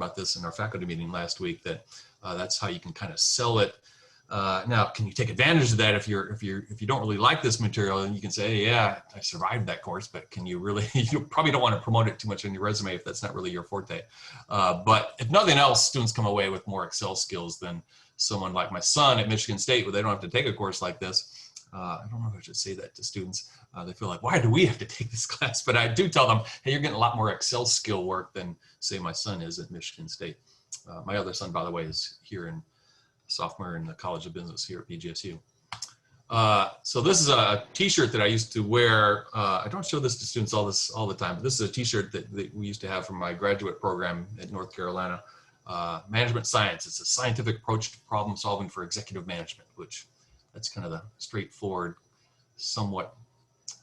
about this in our faculty meeting last week, that that's how you can kind of sell it. Now, can you take advantage of that if you don't really like this material? And you can say, hey, yeah, I survived that course, but can you really? You probably don't want to promote it too much on your resume if that's not really your forte. But if nothing else, students come away with more Excel skills than someone like my son at Michigan State, where they don't have to take a course like this. I don't know if I should say that to students. They feel like, why do we have to take this class? But I do tell them, hey, you're getting a lot more Excel skill work than, say, my son is at Michigan State. My other son, by the way, is here in sophomore in the College of Business here at BGSU. So this is a t-shirt that I used to wear. I don't show this to students all the time, but this is a t-shirt that we used to have from my graduate program at North Carolina. Management science. It's a scientific approach to problem solving for executive management, which that's kind of the straightforward, somewhat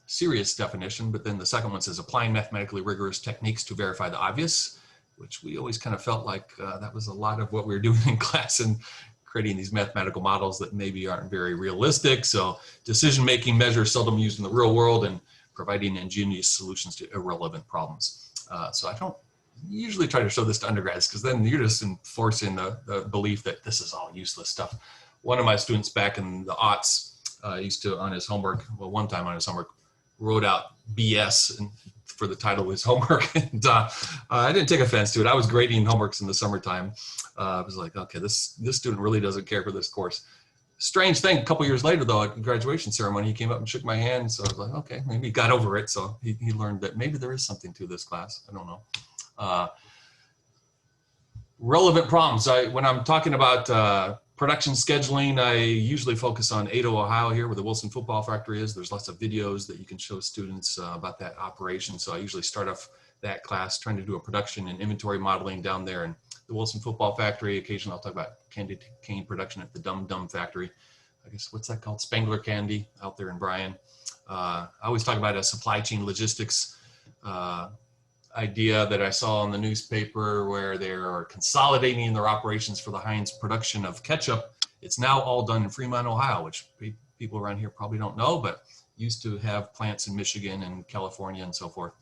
serious definition. But then the second one says applying mathematically rigorous techniques to verify the obvious, which we always kind of felt like that was a lot of what we were doing in class, and creating these mathematical models that maybe aren't very realistic. So decision-making measures seldom used in the real world, and providing ingenious solutions to irrelevant problems. So I don't usually try to show this to undergrads, because then you're just enforcing the belief that this is all useless stuff. One of my students back in the aughts used to, on his homework, well, one time on his homework, wrote out BS for the title of his homework. And I didn't take offense to it. I was grading homeworks in the summertime. I was like, okay, this student really doesn't care for this course. Strange thing, a couple years later though, at the graduation ceremony, he came up and shook my hand. So I was like, okay, maybe he got over it. So he learned that maybe there is something to this class. I don't know. Relevant problems. When I'm talking about production scheduling, I usually focus on Ada, Ohio here, where the Wilson Football Factory is. There's lots of videos that you can show students about that operation. So I usually start off that class trying to do a production and inventory modeling down there in the Wilson Football Factory. Occasionally I'll talk about candy cane production at the Dum Dum Factory. I guess, what's that called? Spangler Candy out there in Bryan. I always talk about a supply chain logistics idea that I saw in the newspaper, where they are consolidating their operations for the Heinz production of ketchup. It's now all done in Fremont, Ohio, which people around here probably don't know, but used to have plants in Michigan and California and so forth.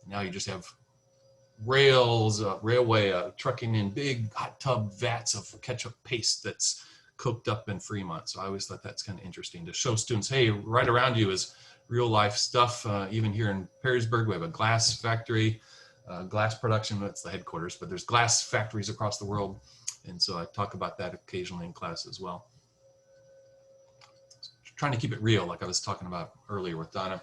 And now you just have railway trucking in big hot tub vats of ketchup paste that's cooked up in Fremont. So I always thought that's kind of interesting to show students, hey, right around you is real life stuff. Even here in Perrysburg, we have a glass factory. Glass production, that's the headquarters, but there's glass factories across the world. And so I talk about that occasionally in class as well. Trying to keep it real, like I was talking about earlier with Donna.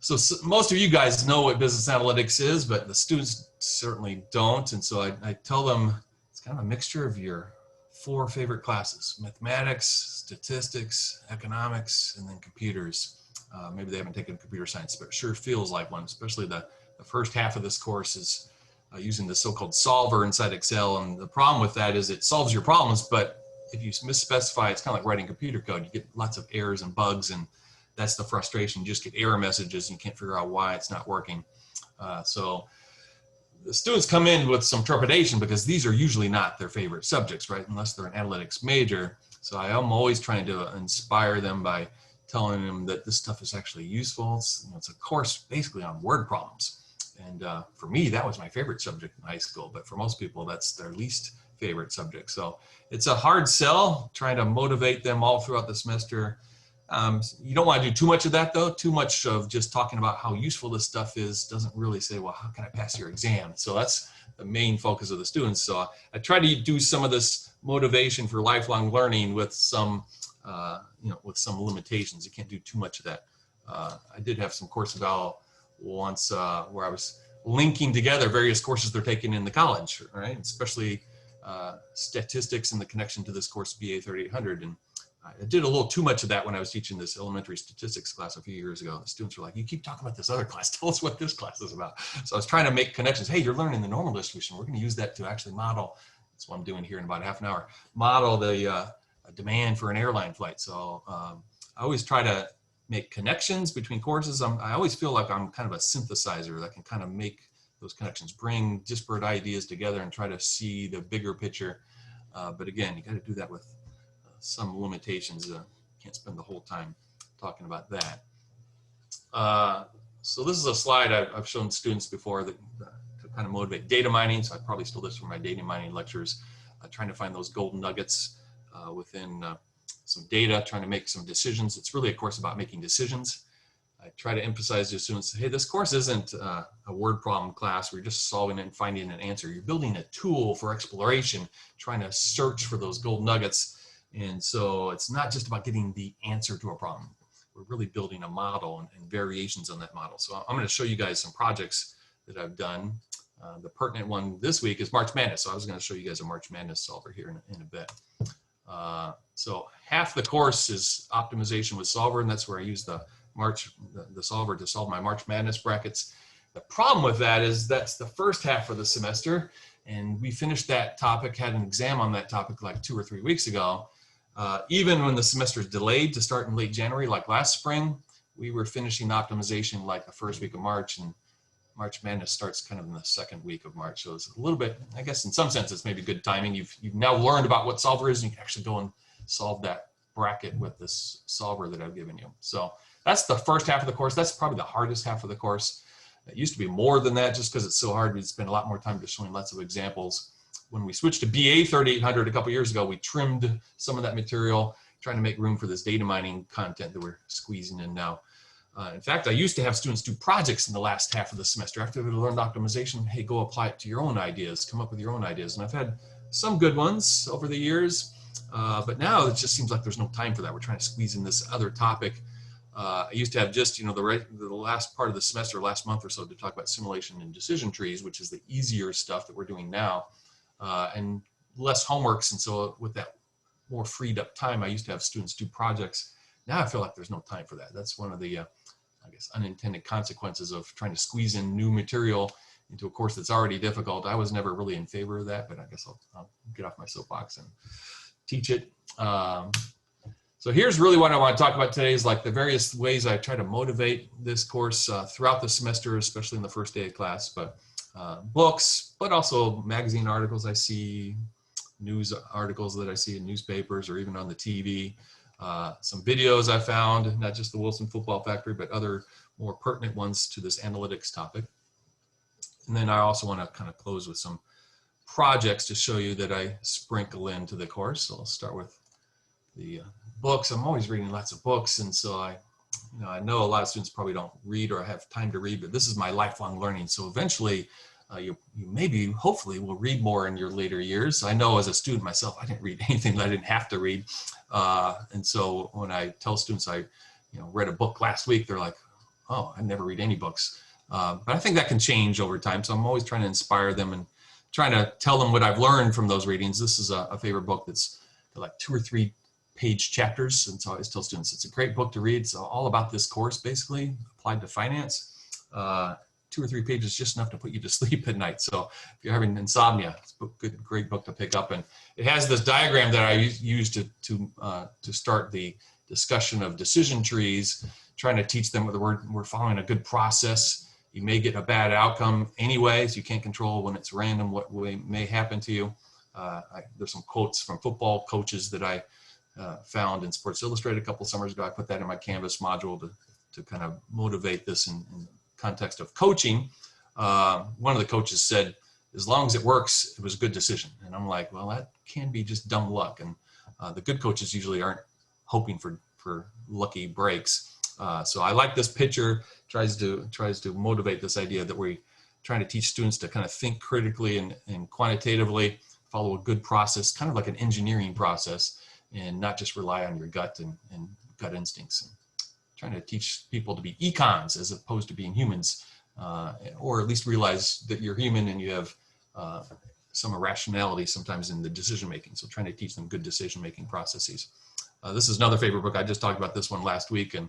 So most of you guys know what business analytics is, but the students certainly don't. And so I tell them it's kind of a mixture of your 4 favorite classes: mathematics, statistics, economics, and then computers. Maybe they haven't taken computer science, but it sure feels like one, especially the first half of this course is using the so-called solver inside Excel. And the problem with that is it solves your problems, but if you misspecify, it's kind of like writing computer code. You get lots of errors and bugs, and that's the frustration. You just get error messages and you can't figure out why it's not working. So the students come in with some trepidation because these are usually not their favorite subjects, right? Unless they're an analytics major. So I am always trying to inspire them by telling them that this stuff is actually useful. It's a course basically on word problems. And for me, that was my favorite subject in high school, but for most people, that's their least favorite subject. So it's a hard sell, trying to motivate them all throughout the semester. You don't want to do too much of that though. Too much of just talking about how useful this stuff is doesn't really say, well, how can I pass your exam? So that's the main focus of the students. So I try to do some of this motivation for lifelong learning with some, with some limitations. You can't do too much of that. I did have some course eval once where I was linking together various courses they're taking in the college, right? Especially statistics and the connection to this course BA 3800. And I did a little too much of that when I was teaching this elementary statistics class a few years ago. The students were like, you keep talking about this other class. Tell us what this class is about. So I was trying to make connections. Hey, you're learning the normal distribution. We're going to use that to actually model. That's what I'm doing here in about half an hour. Model the demand for an airline flight. So I always try to make connections between courses. I always feel like I'm kind of a synthesizer that can kind of make those connections, bring disparate ideas together and try to see the bigger picture. But again, you got to do that with some limitations. Can't spend the whole time talking about that. So this is a slide I've shown students before that took kind of motivate data mining. So I probably stole this from my data mining lectures, trying to find those golden nuggets within some data, trying to make some decisions. It's really a course about making decisions. I try to emphasize to students, hey, this course isn't a word problem class where you're just solving it and finding an answer. You're building a tool for exploration, trying to search for those gold nuggets. And so it's not just about getting the answer to a problem. We're really building a model and variations on that model. So I'm going to show you guys some projects that I've done. The pertinent one this week is March Madness. So I was going to show you guys a March Madness solver here in a bit. So half the course is optimization with solver, and that's where I use the solver to solve my March Madness brackets. The problem with that is that's the first half of the semester, and we finished that topic, had an exam on that topic like 2 or 3 weeks ago. Even when the semester is delayed to start in late January, like last spring, we were finishing optimization like the first week of March, and March Madness starts kind of in the second week of March. So it's a little bit, I guess in some sense, it's maybe good timing. You've now learned about what solver is, and you can actually go and solve that bracket with this solver that I've given you. So that's the first half of the course. That's probably the hardest half of the course. It used to be more than that just because it's so hard. We'd spend a lot more time just showing lots of examples. When we switched to BA 3800 a couple years ago, we trimmed some of that material, trying to make room for this data mining content that we're squeezing in now. In fact, I used to have students do projects in the last half of the semester. After they learned optimization, hey, go apply it to your own ideas, come up with your own ideas. And I've had some good ones over the years, but now it just seems like there's no time for that. We're trying to squeeze in this other topic. I used to have just, the last part of the semester, last month or so, to talk about simulation and decision trees, which is the easier stuff that we're doing now, and less homeworks. And so with that more freed up time, I used to have students do projects. Now I feel like there's no time for that. That's one of the, I guess, unintended consequences of trying to squeeze in new material into a course that's already difficult. I was never really in favor of that, but I guess I'll get off my soapbox and teach it. So here's really what I want to talk about today is like the various ways I try to motivate this course throughout the semester, especially in the first day of class, but books, but also magazine articles I see, news articles that I see in newspapers or even on the TV, some videos I found, not just the Wilson Football Factory, but other more pertinent ones to this analytics topic. And then I also want to kind of close with some projects to show you that I sprinkle into the course. So I'll start with the books. I'm always reading lots of books, and so I know a lot of students probably don't read or have time to read, but this is my lifelong learning. So eventually, you maybe, hopefully, will read more in your later years. I know as a student myself, I didn't read anything that I didn't have to read, and so when I tell students I, read a book last week, they're like, "Oh, I never read any books." But I think that can change over time. So I'm always trying to inspire them and trying to tell them what I've learned from those readings. This is a favorite book that's like 2 or 3 page chapters. And so I always tell students it's a great book to read. So all about this course, basically applied to finance. 2 or 3 pages, just enough to put you to sleep at night. So if you're having insomnia, it's a great book to pick up. And it has this diagram that I use to start the discussion of decision trees, trying to teach them that we're following a good process. You may get a bad outcome anyway, so you can't control when it's random what may happen to you. There's some quotes from football coaches that I found in Sports Illustrated a couple summers ago. I put that in my Canvas module to kind of motivate this in context of coaching. One of the coaches said, as long as it works, it was a good decision. And I'm like, well, that can be just dumb luck. And the good coaches usually aren't hoping for lucky breaks. So I like this picture, tries to motivate this idea that we're trying to teach students to kind of think critically and quantitatively, follow a good process, kind of like an engineering process, and not just rely on your gut and gut instincts. And trying to teach people to be econs as opposed to being humans, or at least realize that you're human and you have some irrationality sometimes in the decision making. So trying to teach them good decision making processes. This is another favorite book. I just talked about this one last week, and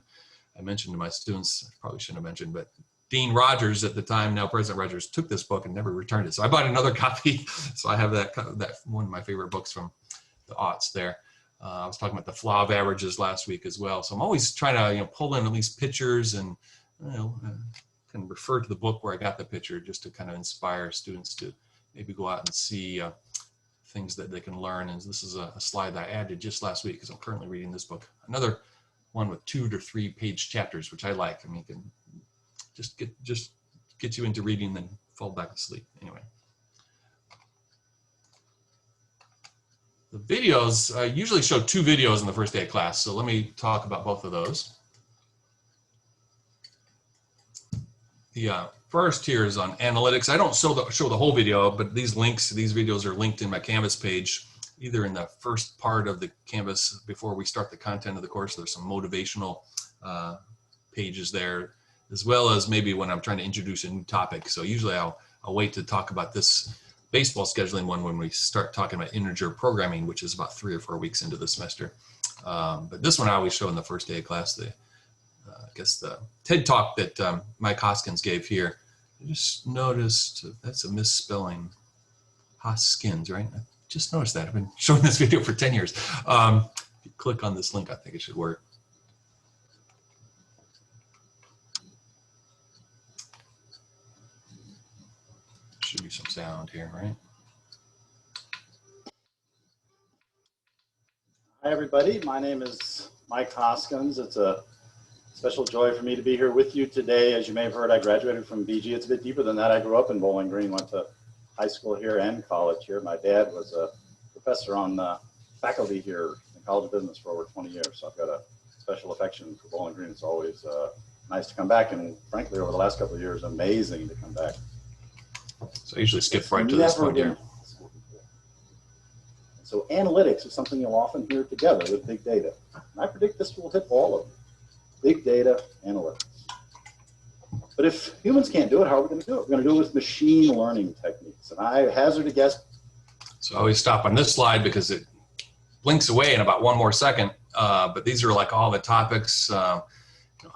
I mentioned to my students, I probably shouldn't have mentioned, but Dean Rogers at the time, now President Rogers, took this book and never returned it. So I bought another copy. So I have that one of my favorite books from the aughts there. I was talking about the flaw of averages last week as well. So I'm always trying to pull in at least pictures and can refer to the book where I got the picture just to kind of inspire students to maybe go out and see things that they can learn. And this is a slide that I added just last week because I'm currently reading this book. Another one with 2 to 3 page chapters, which I like. I mean, you can just get you into reading and fall back asleep. Anyway. The videos, I usually show 2 videos in the first day of class, so let me talk about both of those. The first here is on analytics. I don't show the whole video, but these videos are linked in my Canvas page, either in the first part of the Canvas before we start the content of the course. There's some motivational pages there, as well as maybe when I'm trying to introduce a new topic. So usually I'll wait to talk about this baseball scheduling one when we start talking about integer programming, which is about 3 or 4 weeks into the semester. But this one I always show in the first day of class, I guess the TED Talk that Mike Hoskins gave here. I just noticed that's a misspelling. Hoskins, right? I just noticed that. I've been showing this video for 10 years. If you click on this link, I think it should work. Should be some sound here, right? Hi, everybody. My name is Mike Hoskins. It's a special joy for me to be here with you today. As you may have heard, I graduated from BG. It's a bit deeper than that. I grew up in Bowling Green, went to high school here and college here. My dad was a professor on faculty here in the College of Business for over 20 years. So I've got a special affection for Bowling Green. It's always nice to come back. And frankly, over the last couple of years, amazing to come back. So I usually skip right to this point here. So analytics is something you'll often hear together with big data. And I predict this will hit all of them. Big data analytics. But if humans can't do it, how are we going to do it? We're going to do it with machine learning techniques. And I hazard a guess. So I always stop on this slide because it blinks away in about 1 more second. But these are like all the topics.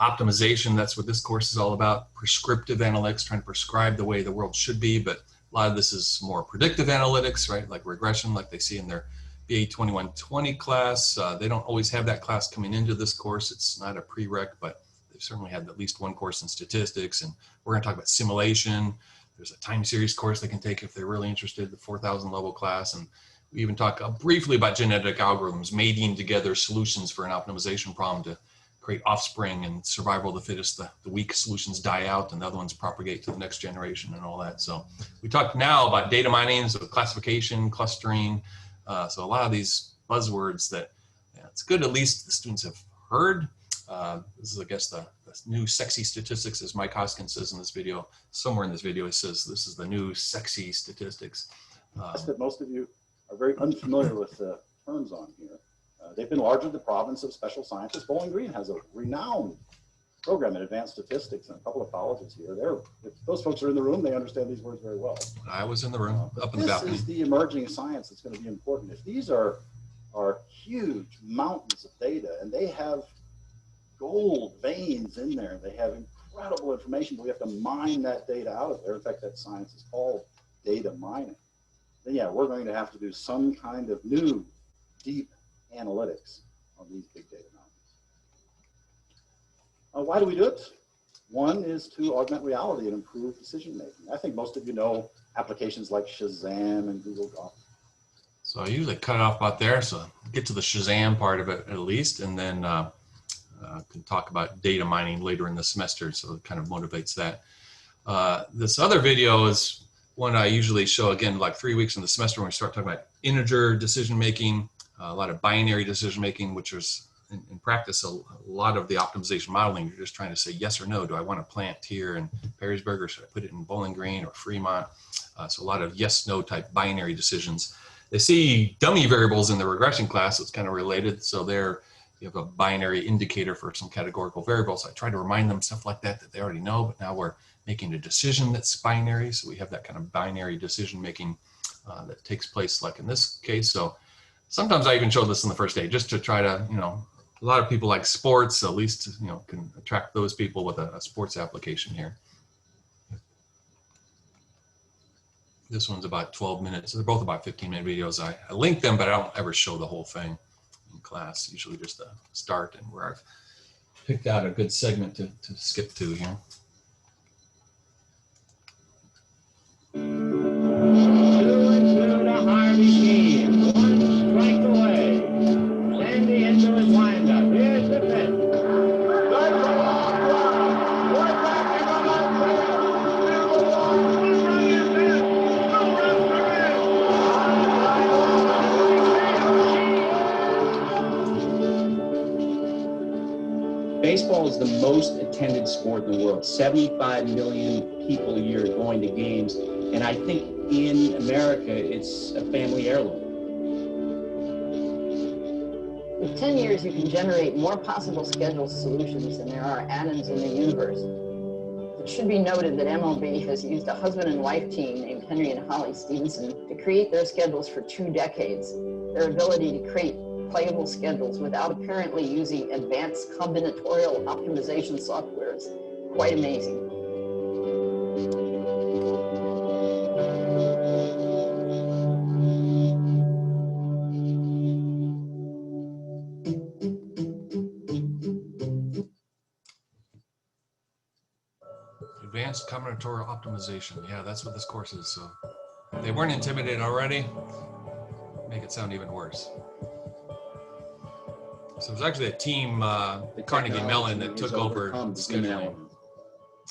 Optimization, that's what this course is all about. Prescriptive analytics, trying to prescribe the way the world should be. But a lot of this is more predictive analytics, right? Like regression, like they see in their BA 2120 class. They don't always have that class coming into this course. It's not a prereq, but they've certainly had at least 1 course in statistics. And we're going to talk about simulation. There's a time series course they can take if they're really interested, the 4,000 level class. And we even talk briefly about genetic algorithms, mating together solutions for an optimization problem to create offspring and survival of the fittest. The weak solutions die out and the other ones propagate to the next generation and all that. So we talk now about data mining, so classification, clustering. So a lot of these buzzwords that it's good at least the students have heard. This is, I guess, the new sexy statistics, as Mike Hoskins says in this video. Somewhere in this video it says this is the new sexy statistics. That most of you are very unfamiliar with the terms on here. They've been largely the province of special scientists. Bowling Green has a renowned program in advanced statistics in a couple of colleges here. If those folks are in the room, they understand these words very well. I was in the room, up in the balcony. This is the emerging science that's going to be important. If these are huge mountains of data, and they have gold veins in there, they have incredible information, but we have to mine that data out of there. In fact, that science is called data mining. Then yeah, we're going to have to do some kind of new deep analytics on these big data mountains. Why do we do it? One is to augment reality and improve decision making. I think most of you know applications like Shazam and Google Docs. So I usually cut it off about there, so get to the Shazam part of it at least, and then can talk about data mining later in the semester, so it kind of motivates that. This other video is one I usually show, again, like 3 weeks in the semester when we start talking about integer decision making, a lot of binary decision making, which is in practice a lot of the optimization modeling. You're just trying to say yes or no. Do I want to plant here in Perrysburg, or should I put it in Bowling Green or Fremont? So a lot of yes/no type binary decisions. They see dummy variables in the regression class. It's kind of related. So there you have a binary indicator for some categorical variables. I try to remind them stuff like that they already know, but now we're making a decision that's binary. So we have that kind of binary decision making that takes place like in this case. So sometimes I even show this in the first day just to try to, a lot of people like sports, at least, can attract those people with a sports application here. This one's about 12 minutes. They're both about 15-minute videos. I link them, but I don't ever show the whole thing in class, usually just the start and where I've picked out a good segment to skip to here. baseball is the most attended sport in the world. 75 million people a year going to games. And I think in America, it's a family heirloom. In 10 years, you can generate more possible schedule solutions than there are atoms in the universe. It should be noted that MLB has used a husband and wife team named Henry and Holly Stevenson to create their schedules for 2 decades. Their ability to create playable schedules without apparently using advanced combinatorial optimization software is quite amazing. Advanced combinatorial optimization. Yeah, that's what this course is. So if they weren't intimidated already, make it sound even worse. So it was actually a team, Carnegie Mellon, that took over scheduling.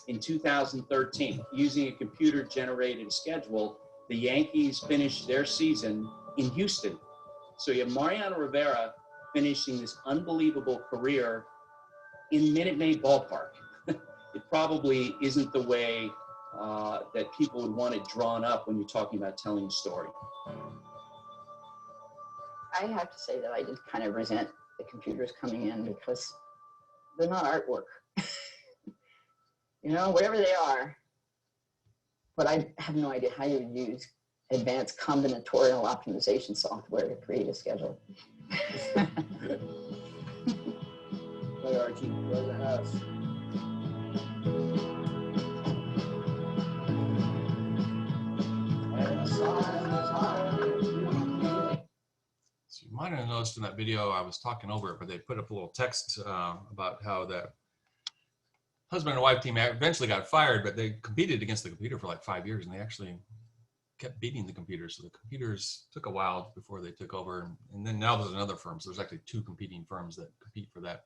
In 2013, using a computer-generated schedule, the Yankees finished their season in Houston. So you have Mariano Rivera finishing this unbelievable career in Minute Maid Ballpark. It probably isn't the way that people would want it drawn up when you're talking about telling a story. I have to say that I did kind of resent the computers coming in because they're not artwork. You know, whatever they are. But I have no idea how you would use advanced combinatorial optimization software to create a schedule. But Archie, go to us. So you might have noticed in that video, I was talking over it, but they put up a little text about how that husband and wife team eventually got fired, but they competed against the computer for like 5 years, and they actually kept beating the computers. So the computers took a while before they took over. And then now there's another firm. So there's actually 2 competing firms that compete for that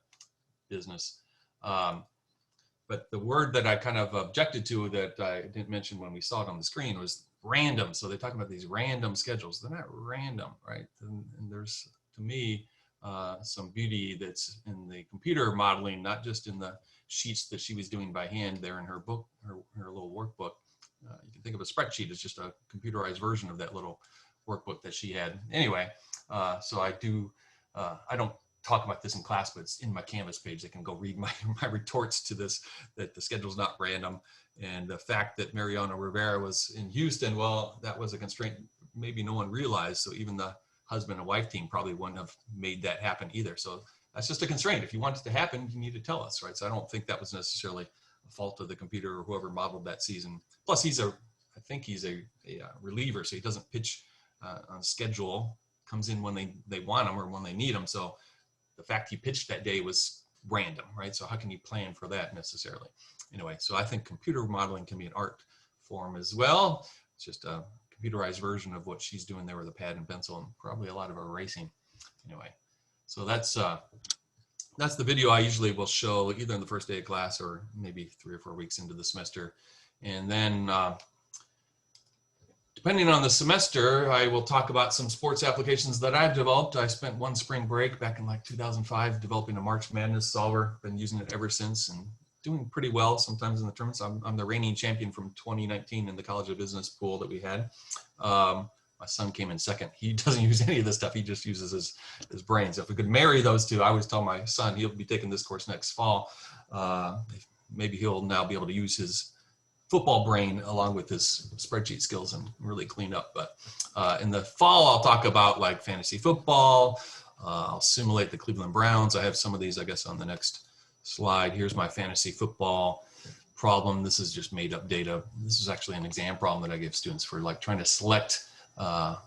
business. But the word that I kind of objected to that I didn't mention when we saw it on the screen was random. So they talk about these random schedules. They're not random, right? And there's, to me, some beauty that's in the computer modeling, not just in the sheets that she was doing by hand there in her book, her little workbook. You can think of a spreadsheet as just a computerized version of that little workbook that she had. Anyway, so I don't talk about this in class, but it's in my Canvas page. They can go read my retorts to this, that the schedule's not random. And the fact that Mariano Rivera was in Houston, well, that was a constraint maybe no one realized. So even the husband and wife team probably wouldn't have made that happen either. So that's just a constraint. If you want it to happen, you need to tell us, right? So I don't think that was necessarily a fault of the computer or whoever modeled that season. Plus I think he's a reliever, so he doesn't pitch on schedule, comes in when they want him or when they need him. So the fact he pitched that day was random, right? So how can you plan for that necessarily? Anyway, so I think computer modeling can be an art form as well. It's just a computerized version of what she's doing there with a pad and pencil and probably a lot of erasing. Anyway, so that's the video I usually will show either in the first day of class or maybe 3 or 4 weeks into the semester. And then depending on the semester, I will talk about some sports applications that I've developed. I spent one spring break back in like 2005 developing a March Madness solver. Been using it ever since and doing pretty well sometimes in the tournaments. I'm the reigning champion from 2019 in the College of Business pool that we had. My son came in second. He doesn't use any of this stuff. He just uses his brains. If we could marry those two, I always tell my son he'll be taking this course next fall. Maybe he'll now be able to use his football brain along with his spreadsheet skills and really clean up. But in the fall, I'll talk about like fantasy football. I'll simulate the Cleveland Browns. I have some of these, I guess, on the next slide. Here's my fantasy football problem. This is just made up data. This is actually an exam problem that I give students for like trying to select a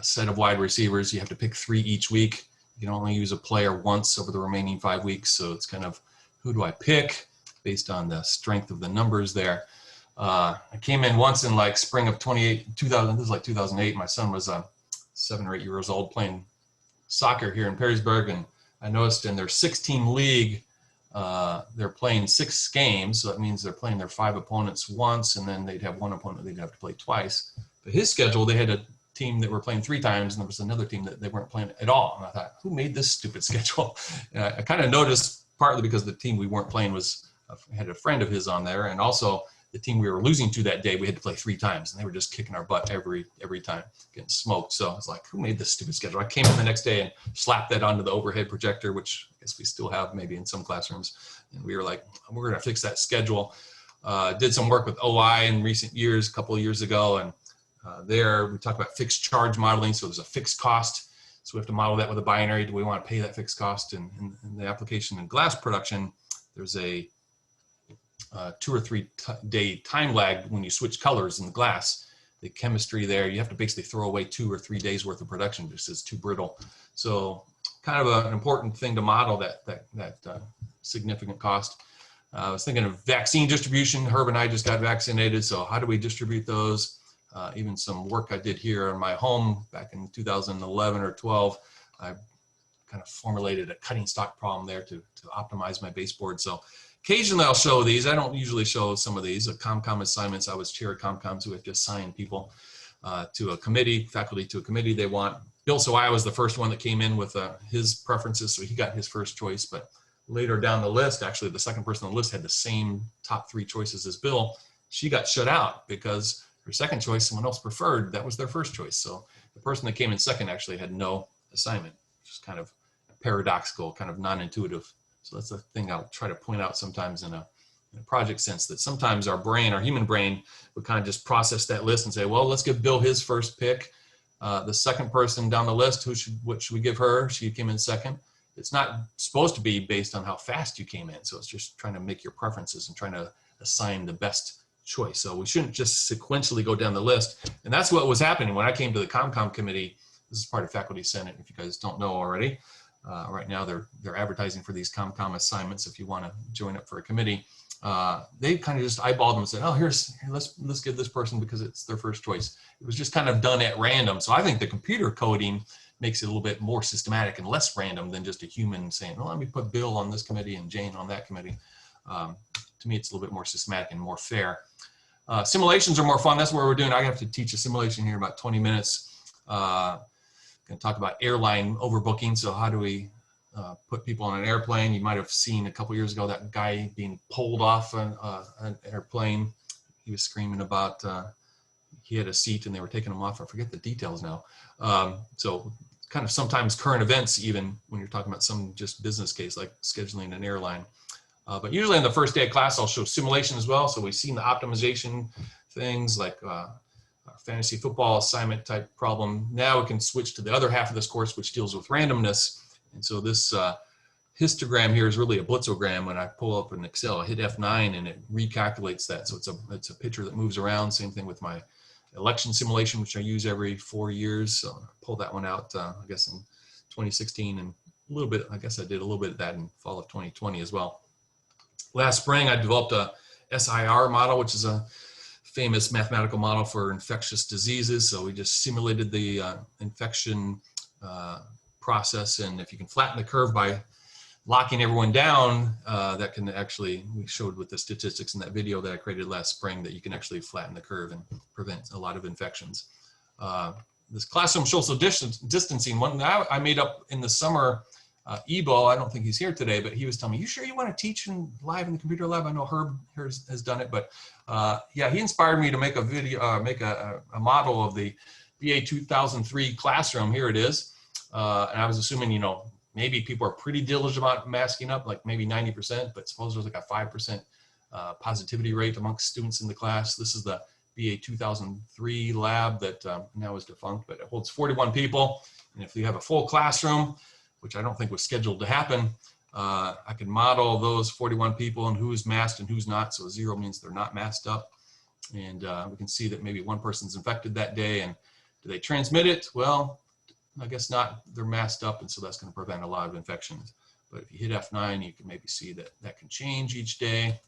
set of wide receivers. You have to pick 3 each week. You can only use a player once over the remaining 5 weeks. So it's kind of, who do I pick based on the strength of the numbers there. I came in once in like spring of 2000, this is like 2008. My son was 7 or 8 years old playing soccer here in Perrysburg. And I noticed in their 6-team league, they're playing 6 games. So that means they're playing their 5 opponents once, and then they'd have 1 opponent they'd have to play twice. But his schedule, they had a team that were playing 3 times, and there was another team that they weren't playing at all. And I thought, who made this stupid schedule? And I kind of noticed partly because the team we weren't playing had a friend of his on there, and also the team we were losing to that day, we had to play 3 times, and they were just kicking our butt every time, getting smoked. So I was like, who made this stupid schedule? I came in the next day and slapped that onto the overhead projector, which I guess we still have maybe in some classrooms. And we were like, we're going to fix that schedule. Did some work with OI in recent years, a couple of years ago, and there we talk about fixed charge modeling. So there's a fixed cost. So we have to model that with a binary. Do we want to pay that fixed cost? And in the application in glass production, there's a 2 or 3 day time lag when you switch colors in the glass. The chemistry there, you have to basically throw away 2 or 3 days worth of production because it's too brittle. So kind of an important thing to model that significant cost. I was thinking of vaccine distribution. Herb and I just got vaccinated, so how do we distribute those? Even some work I did here in my home back in 2011 or 12, I kind of formulated a cutting stock problem there to optimize my baseboard. So occasionally I'll show these. I don't usually show some of these. ComCom assignments, I was chair of ComCom, so we have to assign people to a committee, faculty to a committee they want. Bill Sawaya was the first one that came in with his preferences, so he got his first choice. But later down the list, actually the second person on the list had the same top 3 choices as Bill. She got shut out because her second choice, someone else preferred, that was their first choice. So the person that came in second actually had no assignment, which is kind of paradoxical, kind of non-intuitive. So that's the thing I'll try to point out sometimes in a project sense, that sometimes our brain, our human brain, would kind of just process that list and say, well, let's give Bill his first pick. The second person down the list, what should we give her? She came in second. It's not supposed to be based on how fast you came in. So it's just trying to make your preferences and trying to assign the best choice. So we shouldn't just sequentially go down the list. And that's what was happening when I came to the ComCom committee. This is part of Faculty Senate, if you guys don't know already. Right now they're advertising for these ComCom assignments if you want to join up for a committee. They kind of just eyeballed them and said, oh, let's give this person because it's their first choice. It was just kind of done at random. So I think the computer coding makes it a little bit more systematic and less random than just a human saying, well, let me put Bill on this committee and Jane on that committee. To me, it's a little bit more systematic and more fair. Simulations are more fun. That's what we're doing. I have to teach a simulation here in about 20 minutes. Going to talk about airline overbooking. So how do we put people on an airplane? You might have seen a couple years ago that guy being pulled off an airplane. He was screaming about he had a seat and they were taking him off. I forget the details now. So kind of sometimes current events, even when you're talking about some just business case like scheduling an airline. But usually on the first day of class, I'll show simulation as well. So we've seen the optimization things like fantasy football assignment type problem. Now we can switch to the other half of this course, which deals with randomness. And so this histogram here is really a blitzogram. When I pull up in Excel, I hit F9 and it recalculates that. So it's a picture that moves around. Same thing with my election simulation, which I use every 4 years. So I pulled that one out, I guess in 2016, and a little bit, I guess I did a little bit of that in fall of 2020 as well. Last spring, I developed a SIR model, which is a famous mathematical model for infectious diseases. So we just simulated the infection process. And if you can flatten the curve by locking everyone down, that can actually, we showed with the statistics in that video that I created last spring, that you can actually flatten the curve and prevent a lot of infections. This classroom social distancing one I made up in the summer. Ebo, I don't think he's here today, but he was telling me, you sure you want to teach live in the computer lab? I know Herb has done it, but yeah, he inspired me to make a video, make a model of the BA 2003 classroom. Here it is. And I was assuming, you know, maybe people are pretty diligent about masking up, like maybe 90%, but suppose there's like a 5% positivity rate amongst students in the class. This is the BA 2003 lab that now is defunct, but it holds 41 people. And if you have a full classroom, which I don't think was scheduled to happen, I can model those 41 people and who's masked and who's not. So 0 means they're not masked up. And we can see that maybe one person's infected that day. And do they transmit it? Well, I guess not. They're masked up, and so that's going to prevent a lot of infections. But if you hit F9, you can maybe see that that can change each day.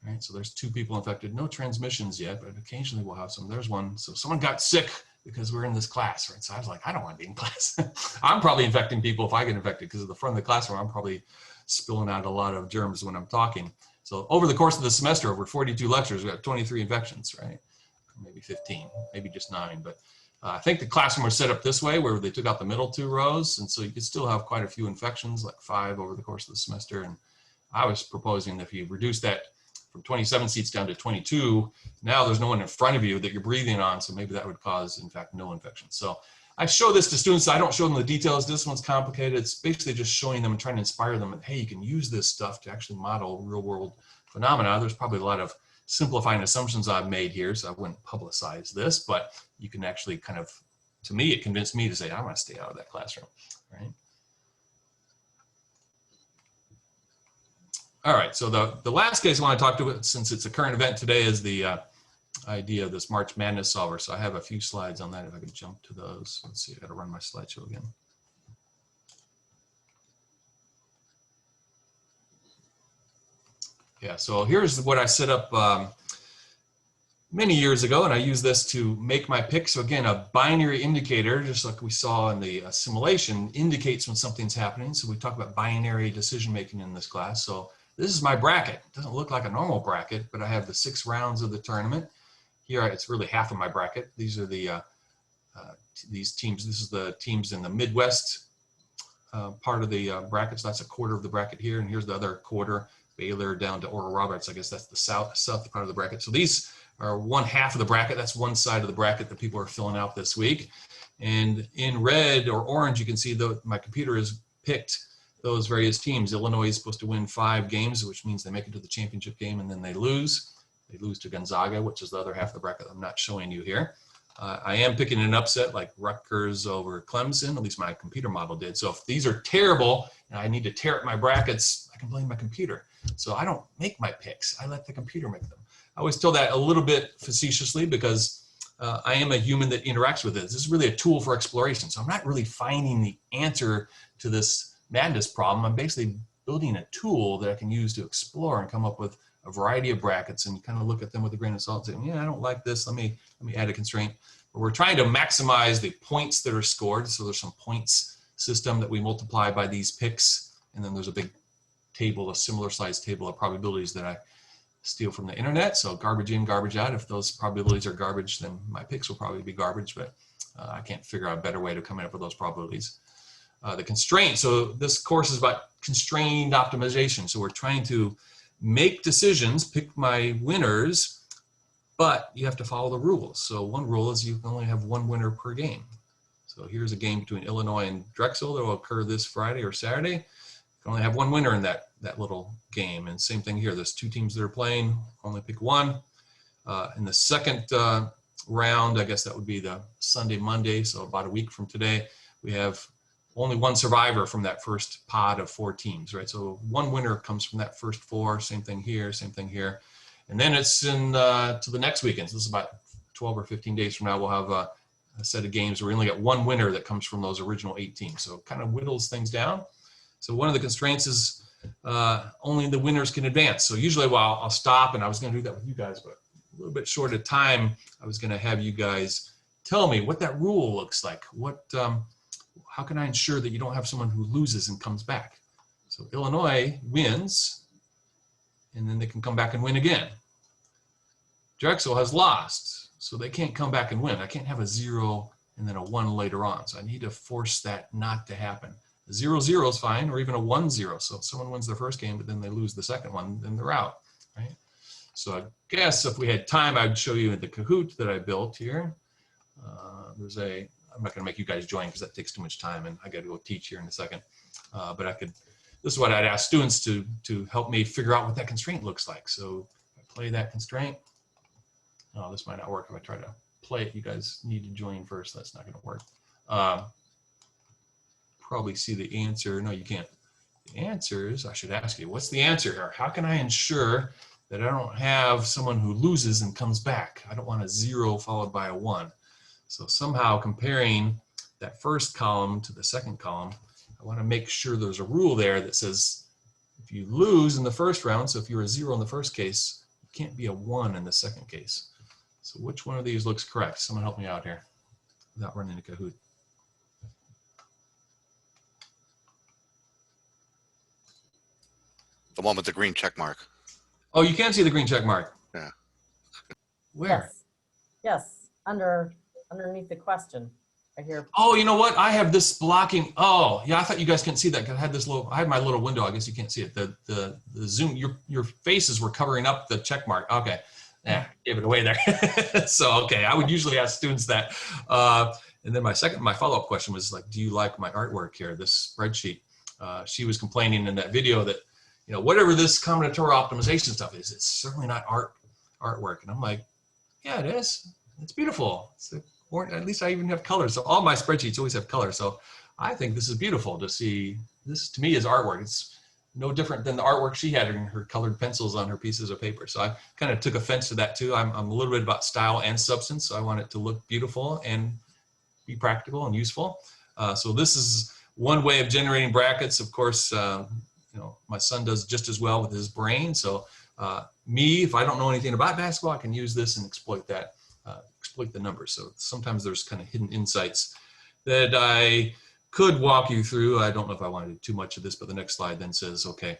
All right, so there's 2 people infected. No transmissions yet, but occasionally we'll have some. There's one. So someone got sick because we're in this class, right? So I was like, I don't want to be in class. I'm probably infecting people if I get infected, because at the front of the classroom, I'm probably spilling out a lot of germs when I'm talking. So over the course of the semester, over 42 lectures, we got 23 infections, right? Maybe 15, maybe just 9, but I think the classroom was set up this way where they took out the middle 2 rows. And so you could still have quite a few infections, like 5 over the course of the semester. And I was proposing that if you reduce that from 27 seats down to 22, now there's no one in front of you that you're breathing on. So maybe that would cause, in fact, no infection. So I show this to students. I don't show them the details. This one's complicated. It's basically just showing them and trying to inspire them that, hey, you can use this stuff to actually model real world phenomena. There's probably a lot of simplifying assumptions I've made here, so I wouldn't publicize this, but you can actually kind of, to me, it convinced me to say, I want to stay out of that classroom, right? All right, so the last case I want to talk to, since it's a current event today, is the idea of this March Madness solver. So I have a few slides on that if I could jump to those. Let's see, I got to run my slideshow again. Yeah, so here's what I set up many years ago, and I use this to make my pick. So again, a binary indicator, just like we saw in the simulation, indicates when something's happening. So we talk about binary decision making in this class. So this is my bracket. It doesn't look like a normal bracket, but I have the 6 rounds of the tournament. Here, it's really half of my bracket. These are the these teams. This is the teams in the Midwest part of the bracket. So that's a quarter of the bracket here, and here's the other quarter. Baylor down to Oral Roberts. I guess that's the south part of the bracket. So these are 1/2 of the bracket. That's one side of the bracket that people are filling out this week. And in red or orange, you can see that my computer has picked those various teams. Illinois is supposed to win 5 games, which means they make it to the championship game and then they lose. They lose to Gonzaga, which is the other half of the bracket I'm not showing you here. I am picking an upset like Rutgers over Clemson, at least my computer model did. So if these are terrible and I need to tear up my brackets, I can blame my computer. So I don't make my picks. I let the computer make them. I always tell that a little bit facetiously because I am a human that interacts with it. This is really a tool for exploration. So I'm not really finding the answer to this madness problem. I'm basically building a tool that I can use to explore and come up with a variety of brackets and kind of look at them with a grain of salt and say, yeah, I don't like this. Let me add a constraint. But we're trying to maximize the points that are scored. So there's some points system that we multiply by these picks. And then there's a big table, a similar sized table of probabilities that I steal from the internet. So garbage in, garbage out. If those probabilities are garbage, then my picks will probably be garbage, but I can't figure out a better way to come up with those probabilities. The constraint, so this course is about constrained optimization. So we're trying to make decisions, pick my winners, but you have to follow the rules. So one rule is you can only have 1 winner per game. So here's a game between Illinois and Drexel that will occur this Friday or Saturday. You can only have 1 winner in that little game. And same thing here, there's 2 teams that are playing, only pick 1. In the second round, I guess that would be the Sunday, Monday, so about a week from today, we have only 1 survivor from that first pod of 4 teams, right? So 1 winner comes from that first 4, same thing here, same thing here. And then it's in to the next weekend. So this is about 12 or 15 days from now, we'll have a set of games where we only get 1 winner that comes from those original 8 teams. So it kind of whittles things down. So one of the constraints is only the winners can advance. So usually, well, I'll stop, and I was going to do that with you guys, but a little bit short of time, I was going to have you guys tell me what that rule looks like. How can I ensure that you don't have someone who loses and comes back? So Illinois wins, and then they can come back and win again. Drexel has lost, so they can't come back and win. I can't have a 0 and then a 1 later on. So I need to force that not to happen. A 0-0 is fine, or even a 1-0. So if someone wins their first game, but then they lose the second one, then they're out, right? So I guess if we had time, I'd show you the Kahoot that I built here. I'm not going to make you guys join because that takes too much time, and I got to go teach here in a second. But this is what I'd ask students to help me figure out what that constraint looks like. So if I play that constraint, oh, this might not work if I try to play it. You guys need to join first. That's not going to work. Probably see the answer. No, you can't. The answer is, I should ask you, what's the answer here? How can I ensure that I don't have someone who loses and comes back? I don't want a 0 followed by a 1. So somehow comparing that first column to the second column, I want to make sure there's a rule there that says if you lose in the first round, so if you're a 0 in the first case, you can't be a 1 in the second case. So which one of these looks correct? Someone help me out here without running a Kahoot. The one with the green check mark. Oh, you can see the green check mark. Yeah. Where? Yes, under underneath the question. I hear. Oh, you know what? I have this blocking. Oh, yeah. I thought you guys couldn't see that. 'Cause I had this little. I had my little window. I guess you can't see it. The zoom. Your faces were covering up the check mark. Okay. Yeah, gave it away there. So okay, I would usually ask students that. And then my follow-up question was like, do you like my artwork here? This spreadsheet. She was complaining in that video that, you know, whatever this combinatorial optimization stuff is, it's certainly not artwork. And I'm like, yeah, it is. It's beautiful. Or at least I even have colors. So all my spreadsheets always have colors. So I think this is beautiful to see. This to me is artwork. It's no different than the artwork she had in her colored pencils on her pieces of paper. So I kind of took offense to that too. I'm a little bit about style and substance. So I want it to look beautiful and be practical and useful. So this is one way of generating brackets. Of course, you know, my son does just as well with his brain. So me, if I don't know anything about basketball, I can use this and exploit that. Exploit the numbers. So sometimes there's kind of hidden insights that I could walk you through. I don't know if I want to do too much of this, but the next slide then says, okay,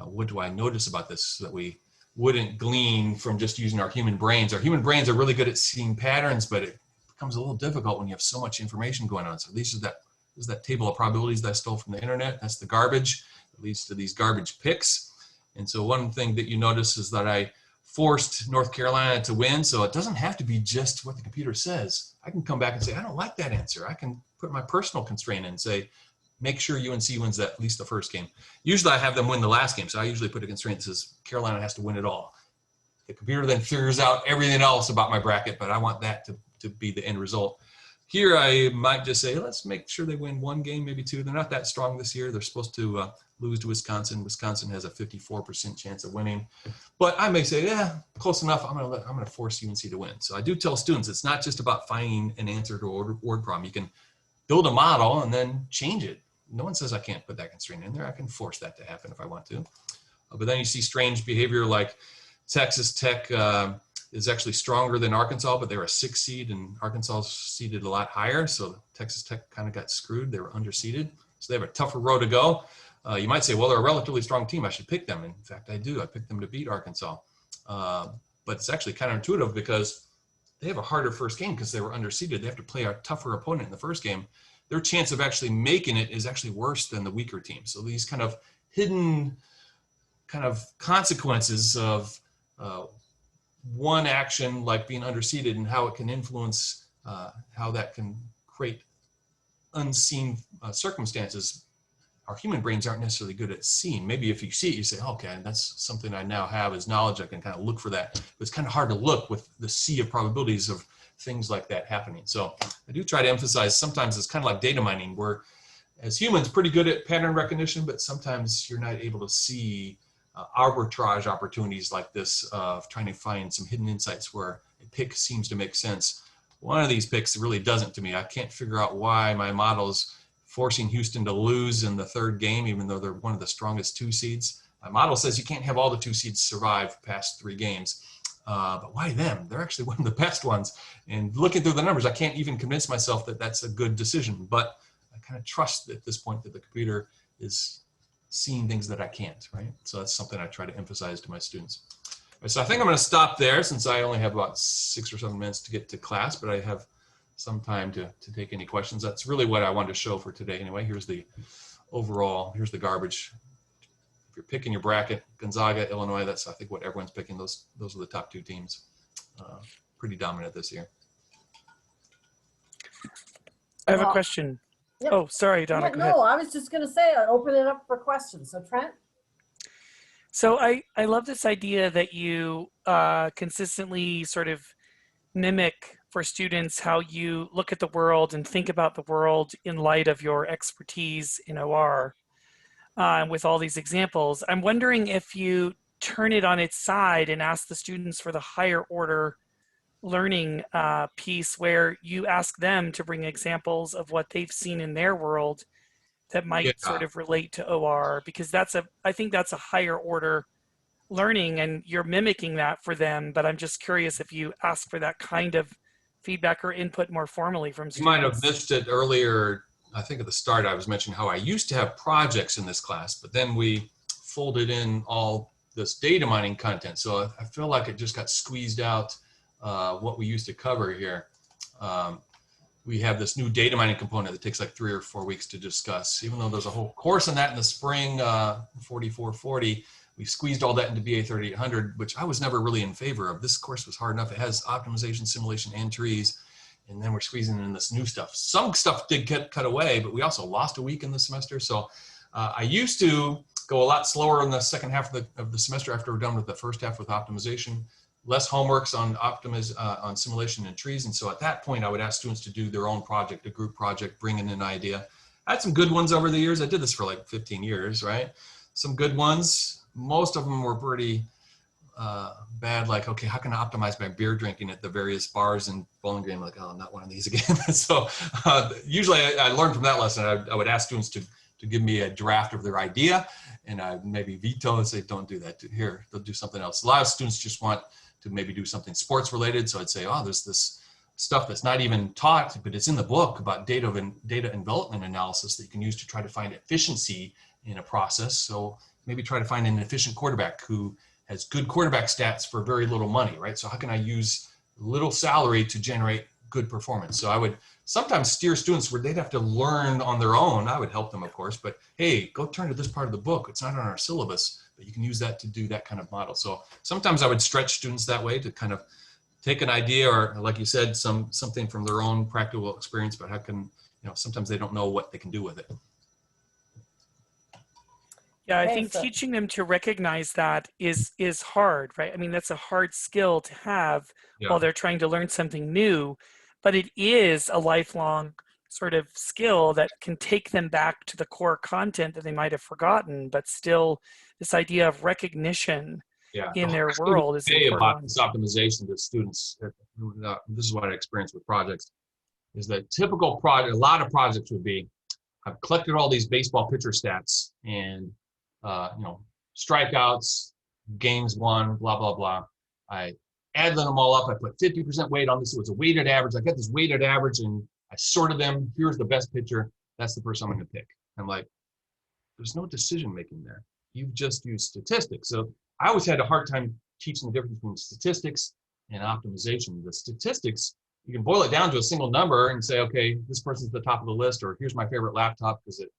what do I notice about this so that we wouldn't glean from just using our human brains? Our human brains are really good at seeing patterns, but it becomes a little difficult when you have so much information going on. So this is that table of probabilities that I stole from the internet. That's the garbage. It leads to these garbage picks. And so one thing that you notice is that I forced North Carolina to win. So it doesn't have to be just what the computer says. I can come back and say, I don't like that answer. I can put my personal constraint in and say, make sure UNC wins at least the first game. Usually I have them win the last game. So I usually put a constraint that says Carolina has to win it all. The computer then figures out everything else about my bracket, but I want that to be the end result. Here I might just say, let's make sure they win one game, maybe two. They're not that strong this year. They're supposed to lose to Wisconsin. Wisconsin has a 54% chance of winning. But I may say, yeah, close enough. I'm gonna force UNC to win. So I do tell students, it's not just about finding an answer to a word problem. You can build a model and then change it. No one says I can't put that constraint in there. I can force that to happen if I want to. But then you see strange behavior like Texas Tech is actually stronger than Arkansas, but they were a 6 seed and Arkansas seeded a lot higher. So Texas Tech kind of got screwed. They were underseeded. So they have a tougher road to go. You might say, well, they're a relatively strong team. I should pick them. In fact, I do. I picked them to beat Arkansas. But it's actually counterintuitive because they have a harder first game because they were underseeded. They have to play a tougher opponent in the first game. Their chance of actually making it is actually worse than the weaker team. So these kind of hidden kind of consequences of one action like being underseeded and how it can influence how that can create unseen circumstances. Our human brains aren't necessarily good at seeing. Maybe if you see it, you say, okay, that's something I now have as knowledge. I can kind of look for that. But it's kind of hard to look with the sea of probabilities of things like that happening. So I do try to emphasize sometimes it's kind of like data mining. We're, as humans, pretty good at pattern recognition, but sometimes you're not able to see arbitrage opportunities like this of trying to find some hidden insights where a pick seems to make sense. One of these picks really doesn't to me. I can't figure out why my model is forcing Houston to lose in the third game, even though they're one of the strongest 2 seeds. My model says you can't have all the 2 seeds survive past 3 games. But why them? They're actually one of the best ones. And looking through the numbers, I can't even convince myself that that's a good decision. But I kind of trust at this point that the computer is seeing things that I can't, right? So that's something I try to emphasize to my students. So I think I'm going to stop there since I only have about 6 or 7 minutes to get to class, but I have some time to take any questions. That's really what I wanted to show for today. Anyway, here's the overall, here's the garbage. If you're picking your bracket, Gonzaga, Illinois, that's I think what everyone's picking. Those are the top 2 teams. Pretty dominant this year. I have a question. Yep. Oh, sorry, Donna. Go ahead. No, I was just going to say, I open it up for questions. So Trent? So I love this idea that you consistently sort of mimic for students how you look at the world and think about the world in light of your expertise in OR with all these examples. I'm wondering if you turn it on its side and ask the students for the higher order learning piece where you ask them to bring examples of what they've seen in their world that might sort of relate to OR, because I think that's a higher order learning and you're mimicking that for them. But I'm just curious if you ask for that kind of feedback or input more formally from students. You might have missed it earlier. I think at the start I was mentioning how I used to have projects in this class, but then we folded in all this data mining content. So I feel like it just got squeezed out what we used to cover here. we have this new data mining component that takes like 3 or 4 weeks to discuss. Even though there's a whole course on that in the spring, 4440, we squeezed all that into BA 3800, which I was never really in favor of. This course was hard enough. It has optimization, simulation, and trees. And then we're squeezing in this new stuff. Some stuff did get cut away, but we also lost a week in the semester. So I used to go a lot slower in the second half of the semester after we're done with the first half with optimization. Less homeworks on simulation and trees. And so at that point, I would ask students to do their own project, a group project, bring in an idea. I had some good ones over the years. I did this for like 15 years, right? Some good ones. Most of them were pretty bad. Like, okay, how can I optimize my beer drinking at the various bars in Bowling Green? I'm like, oh, not one of these again. So usually I learned from that lesson. I would ask students to give me a draft of their idea, and I maybe veto and say, don't do that. Here, they'll do something else. A lot of students just want to maybe do something sports related. So I'd say, oh, there's this stuff that's not even taught, but it's in the book about data envelopment analysis that you can use to try to find efficiency in a process. So maybe try to find an efficient quarterback who has good quarterback stats for very little money, right? So how can I use little salary to generate good performance? So I would sometimes steer students where they'd have to learn on their own. I would help them, of course, but hey, go turn to this part of the book. It's not on our syllabus, but you can use that to do that kind of model. So sometimes I would stretch students that way to kind of take an idea, or like you said, something from their own practical experience, but how can, sometimes they don't know what they can do with it. Yeah, I Okay, think so- teaching them to recognize that is hard, right? I mean, that's a hard skill to have while they're trying to learn something new, but it is a lifelong sort of skill that can take them back to the core content that they might have forgotten, but still this idea of recognition in their world is important. About this optimization to students, this is what I experienced with projects, is that typical project, a lot of projects would be, I've collected all these baseball pitcher stats and strikeouts, games won, blah, blah, blah. I added them all up. I put 50% weight on this. It was a weighted average. I got this weighted average and I sorted them. Here's the best pitcher. That's the person I'm going to pick. I'm like, there's no decision making there. You've just used statistics. So I always had a hard time teaching the difference between statistics and optimization. The statistics, you can boil it down to a single number and say, okay, this person's the top of the list, or here's my favorite laptop because it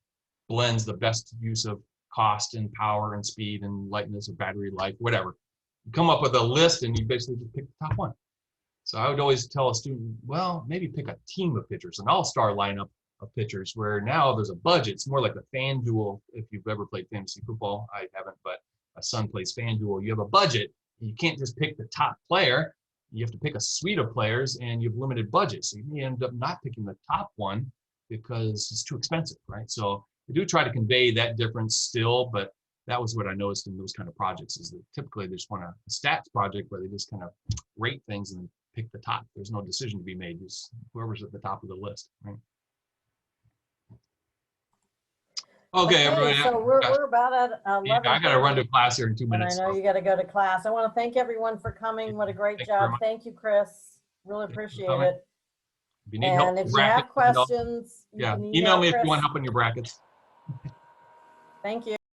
blends the best use of cost and power and speed and lightness or battery life, whatever. You come up with a list and you basically just pick the top one. So I would always tell a student, well, maybe pick a team of pitchers, an all-star lineup of pitchers, where now there's a budget. It's more like a FanDuel. If you've ever played fantasy football, I haven't, but my son plays FanDuel. You have a budget. You can't just pick the top player. You have to pick a suite of players, and you have limited budget. So you may end up not picking the top one because it's too expensive, right? So we do try to convey that difference still, but that was what I noticed in those kind of projects, is that typically they just want a stats project where they just kind of rate things and pick the top. There's no decision to be made. Just whoever's at the top of the list, right? Okay, everybody. So we're about at 11. I got to run to class here in 2 minutes. And I know you got to go to class. I want to thank everyone for coming. What a great Thank you very job. much. Thank you, Chris. Really appreciate coming. it. If you need help And with if you have brackets, questions, you yeah, can email me if Chris. you want help in your brackets. Thank you.